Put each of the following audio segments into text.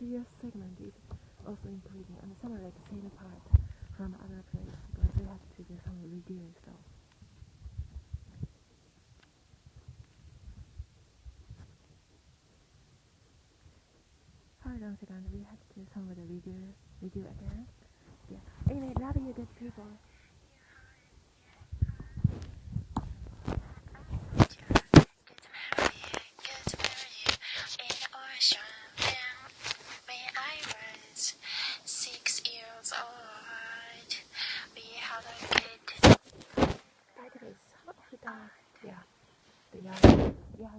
serious segment is also including, and some like scene part from other place because we have to do some review stuff. Hold on a second, we have to do some of the review again. Yeah. Anyway, love you good people.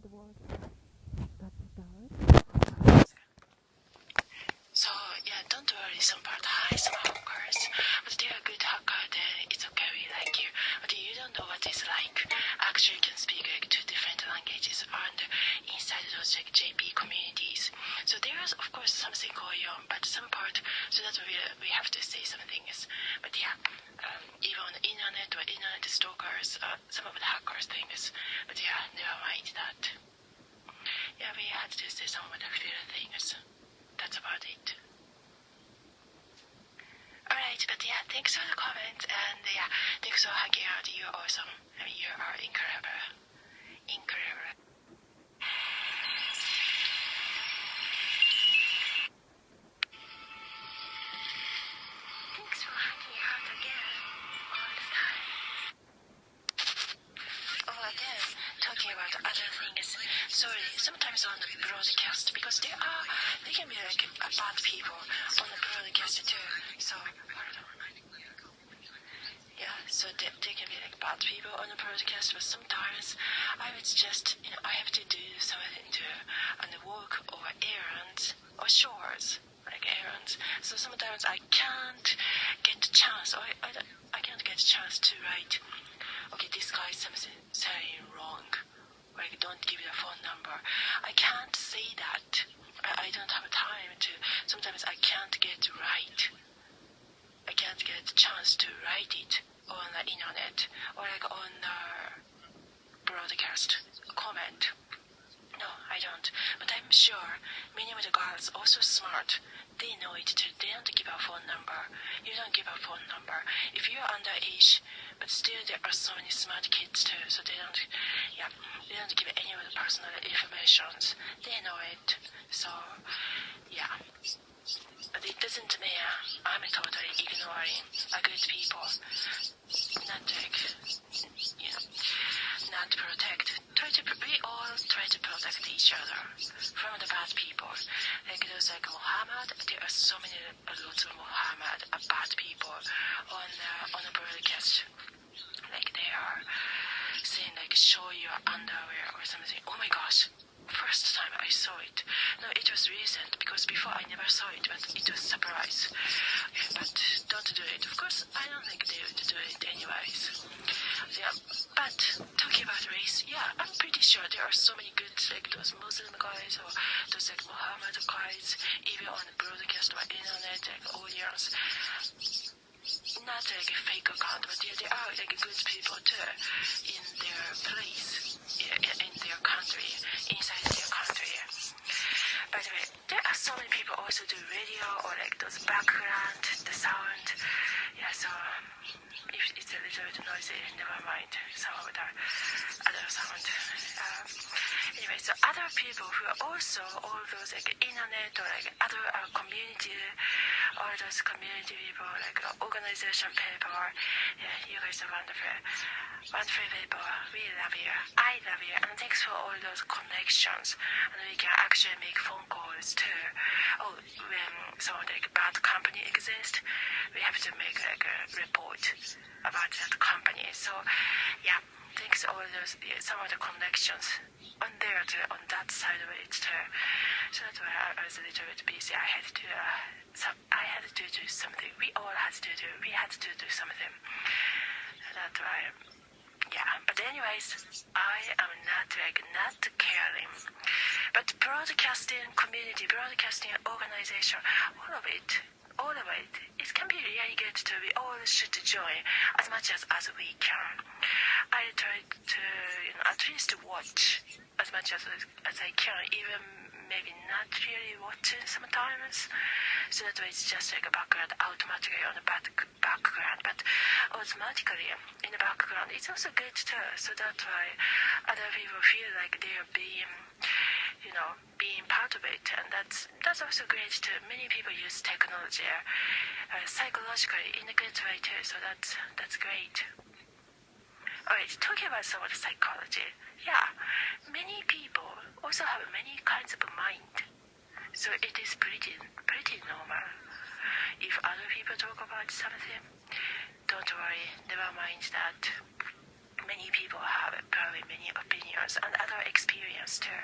The word that's done. So yeah, don't worry, some part high, some hackers, but they are good hacker, then it's okay, we like you. But you don't know what it's like. Actually, you can speak like 2 different languages and inside those like JP communities. So there's of course something going on, but some part, so that we have to say some things. But yeah, even on the internet or internet stalkers, some of the hackers things. But yeah, never mind that. Yeah, we had to say some of the few things. That's about it. Alright, but yeah, thanks for the comment, and yeah, thanks for hanging out. You're awesome. I mean, you are incredible. Incredible. Thanks for hanging out again, all the time. Oh, again, talking about other things. Sorry, sometimes on the broadcast, because they can be like bad people on the broadcast too. So, yeah, so they can be like bad people on the broadcast, but sometimes I would just, I have to do something to on the work or errands or chores, like errands. So sometimes I can't get the chance, or I can't get a chance to write, okay, this guy is something saying wrong, like don't give the phone number. I can't say that. I don't have time to, sometimes I can't get right. I can't get a chance to write it on the internet or like on the broadcast comment. No, I don't. But I'm sure many of the girls also smart. They know it too. They don't give a phone number. You don't give a phone number. If you're underage, but still there are so many smart kids too, so they don't give any of the personal informations. They know it. So, yeah. But it doesn't mean I'm totally ignoring a good people. Not like, not protect. We all try to protect each other from the bad people. Like those like Muhammad, there are so many, lots of Muhammad, bad people on the broadcast. Like they are saying like show your underwear or something. Oh my gosh. First time I saw it. No, it was recent because before I never saw it, but it was a surprise. Yeah, but don't do it. Of course, I don't think they would do it anyways. Yeah, but talking about race, yeah, I'm pretty sure there are so many good like those Muslim guys or those like Muhammad guys, even on the broadcast or internet like audience. Not like a fake account, but they are like good people too in their place, in their country, inside their country. By the way, there are so many people also do radio or like those background, the sound. Yeah, so if it's a little bit noisy, never mind some of the other sound. Anyway, so other people who are also all those like internet or like other community, all those community people like organization people, yeah, you guys are wonderful. Wonderful people, we love you. I love you, and thanks for all those connections. And we can actually make phone calls too. Oh, when some like bad company exists, we have to make like a report about that company. So, yeah, thanks all those some of the connections on there too, on that side of it too. So that's why I was a little bit busy. I had to do something. We all had to do. We had to do something. That's why. Yeah, but anyways, I am not caring. But broadcasting community, broadcasting organization, all of it, it can be really good to, we all should join as much as we can. I try to, at least watch as much as I can, even maybe not really watching sometimes. So that way it's just like a background automatically on the background, but automatically in the background it's also good too. So that's why other people feel like they are being, being part of it, and that's also great too. Many people use technology psychologically in a good way too. So that's great. Alright, talking about some of the psychology. Yeah, many people also have many kinds of mind. So it is pretty normal. If other people talk about something, don't worry, never mind that. Many people have probably many opinions and other experience too.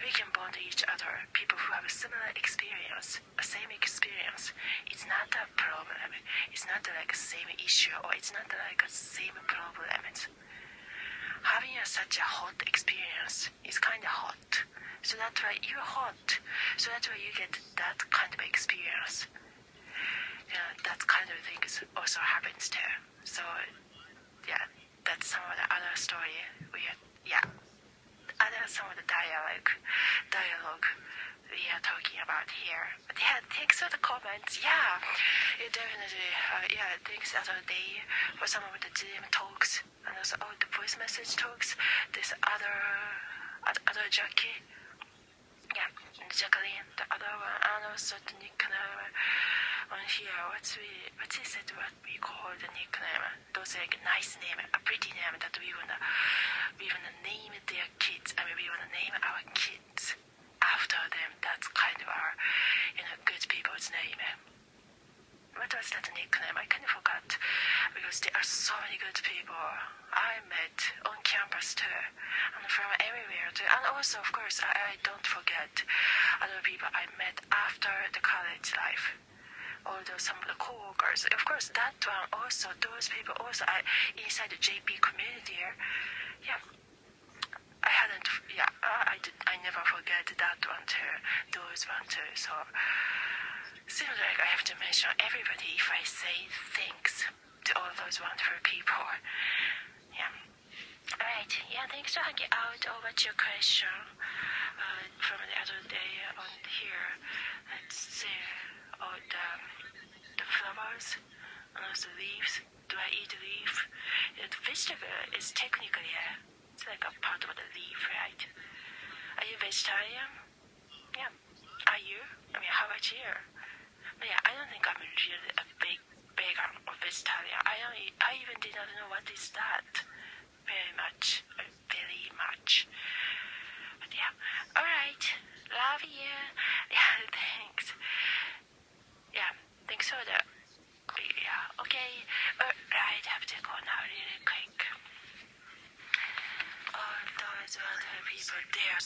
We can bond each other, people who have a similar experience, a same experience. It's not a problem. It's not like a same issue, or it's not like a same problem. Having such a hot experience is kind of hot. So that's why you're hot. So that's why you get that kind of experience. That kind of things also happens too. So yeah, that's some of the other story some of the dialogue we are talking about here. But yeah, thanks for the comments. Yeah, it definitely. Thanks other day for some of the Zoom talks and also the voice message talks. This other Jackie. Yeah, Jacqueline, the other one, and also the nickname on here. What we call the nickname? Those like nice name, a pretty name that we wanna name their kids. We wanna name our kids after them. That's kind of our good people's name. What was that nickname? I kind of forgot, because there are so many good people I met on campus too, and from everywhere too. And also, of course, I don't forget other people I met after the college life. Although some of the co-workers, of course, that one also, those people also are inside the JP community. Yeah, I never forget that one too, those one too. So seems like I have to mention everybody if I say thanks to all those wonderful people. Yeah. Alright, yeah, thanks for hanging out over your question from the other day on here. Let's see, the flowers and also leaves. Do I eat leaf? The vegetable is technically it's like a part of the leaf, right? Are you vegetarian? Yeah. Are you? How about you? But yeah, I don't think I'm really a big vegan or vegetarian. I even did not know what is that. Very much. But yeah. Alright. Love you. Yeah, thanks. Yeah, thanks for the... Yeah, okay. Alright, have to go now really quick. All those wonderful people, they're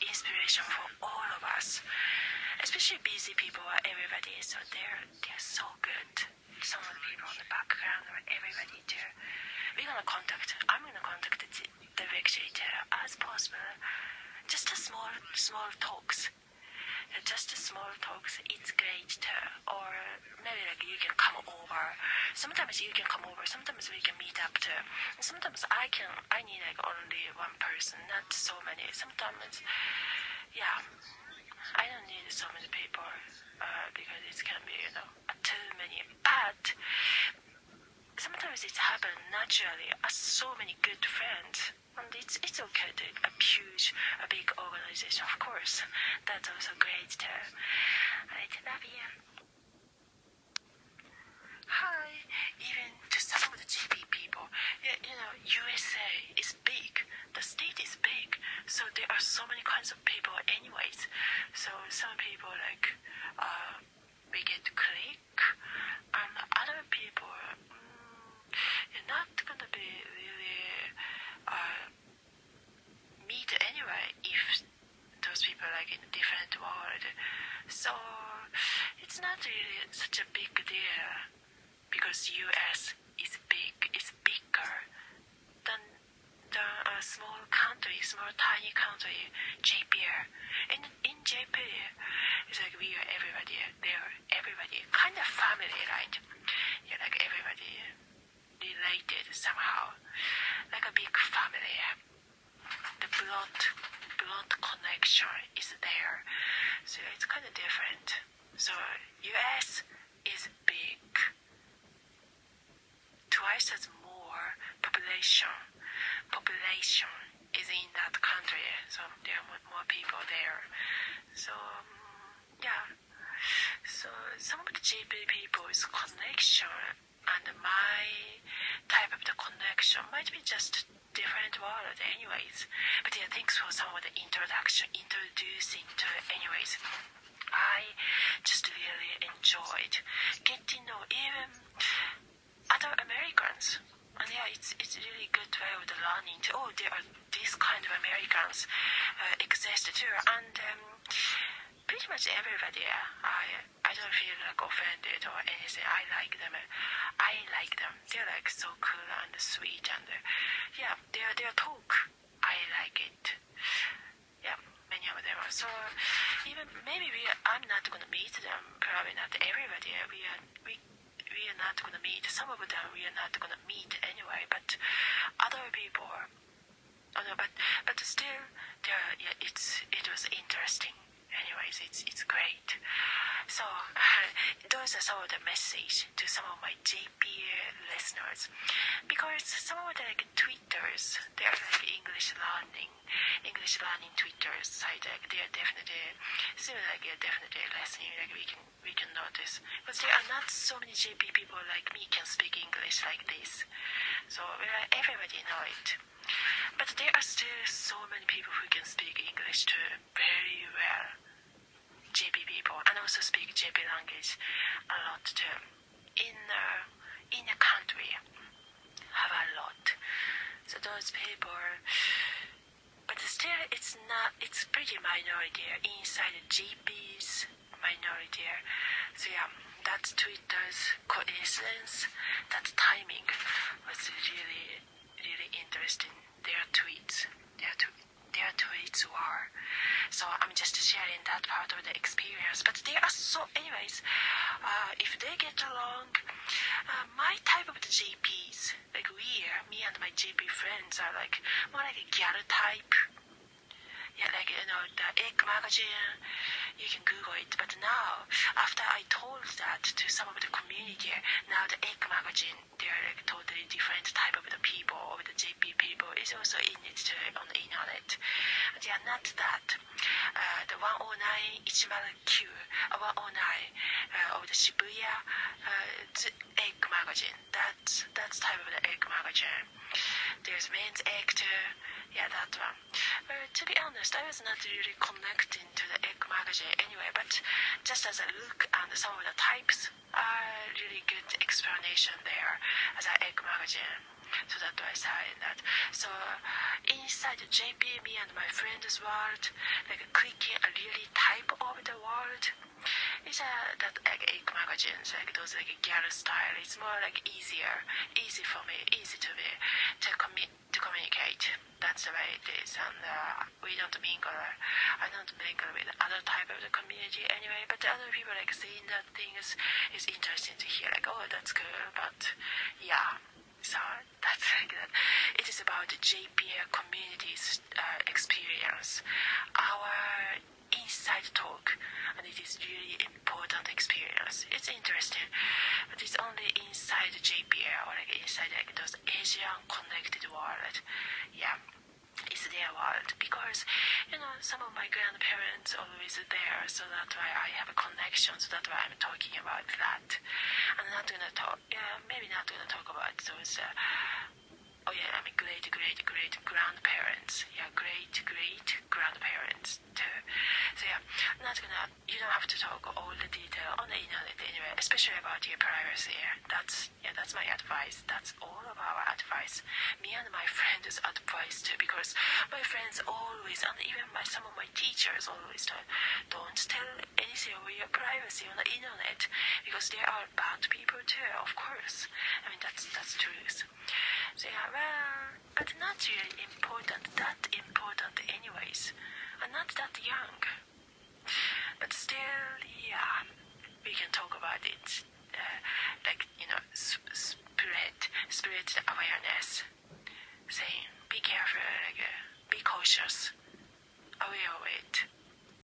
inspiration for all of us. Especially busy people or everybody, so they're so good. Some of the people on the background or everybody too. I'm gonna contact the regulator as possible. Just a small talks. It's great too. Or maybe like you can come over. Sometimes you can come over. Sometimes we can meet up too. And sometimes I need like only one person, not so many. Sometimes, yeah. I don't need so many people because it can be, too many. But sometimes it happens naturally. So many good friends, and it's okay to a big organization. Of course, that's also great too. Alright, love you. Hi, even to some of the GB people, USA is big. The state is big, so there are so many kinds of people anyways. So some people we get to click, and other people, you're not gonna be really meet anyway if those people in a different world. So it's not really such a big deal, because US is bigger than a small tiny country, JP. In JP, it's like we are everybody there, everybody kind of family, right? Yeah, like everybody related somehow, like a big family. The blood is there. So it's kind of different. So US is big, twice as more population is in that country, so there are more people there. So yeah, so some of the JP people's connection and my type of the connection might be just different world anyways. But yeah, thanks for some of the introducing to anyways. I just really enjoyed getting to know even other Americans. And yeah, it's really good way of the learning to, there are these kind of Americans exist too. And pretty much everybody, I don't feel like offended or anything. I like them. They're like so cool and sweet, and yeah, their talk, I like it. Yeah, many of them. So even maybe I'm not gonna meet them. Probably not everybody. We are not gonna meet. Some of them we are not gonna meet anyway. But other people, but still, it was interesting. Anyways, it's great. So those are some of the message to some of my JP listeners, because some of the like Twitters, they are like English learning Twitter site. Like they are definitely seem like they're definitely listening. Like we can notice, but there are not so many JP people like me can speak English like this. So everybody know it. But there are still so many people who can speak English too very well. JP people, and also speak JP language a lot too. In the country, have a lot. So those people, but still it's pretty minority inside the JP's minority. So yeah, that's Twitter's coincidence. That timing was really interesting. Their tweets were. So I'm just sharing that part of the experience. But they are so, anyways, if they get along, my type of the JPs, like me and my JP friends are like more like a gal type. Yeah, like, the Egg magazine, you can Google it. But now, after I told that to some of the community, now the Egg magazine, they're like totally different type of the people, of the JP people, is also in it too, on the internet. They are not that. The 109-109, 109 of the Shibuya Egg magazine, that's type of the Egg magazine. There's men's egg too. Yeah, that one. To be honest, I was not really connecting to the Egg magazine anyway, but just as I look at some of the types, really good explanation there as an Egg magazine. So that's why I said that. So inside the JP, me and my friend's world, like clicking a really type of the world, is that like Egg magazines, like those like gal style. It's more like easy for me, easy to communicate. That's the way it is, and we don't mingle. I don't mingle with other type of the community anyway. But the other people like seeing that things is interesting to hear. Like, oh, that's cool. But yeah, so that's like that. It is about the JPA community's experience, our inside talk, and it is really important experience. It's interesting, but it's only inside the JPA or like inside like those Asian connected world. Yeah, it's their world, because some of my grandparents always there, so that's why I have a connection. So that's why I'm talking about that. I'm not gonna talk. Maybe not gonna talk about those. Great grandparents. Yeah, great grandparents too. So yeah, you don't have to talk all the detail on the internet anyway, especially about your privacy. That's my advice. That's all of our advice. Me and my friends' advice too, because my friends always, and even some of my teachers always tell, don't tell anything about your privacy on the internet, because there are bad people too, of course. I mean, that's truth. So yeah, well, but not really that important anyways. I'm not that young. But still, yeah, we can talk about it. Spread the awareness. Saying, be careful, be cautious, aware of it.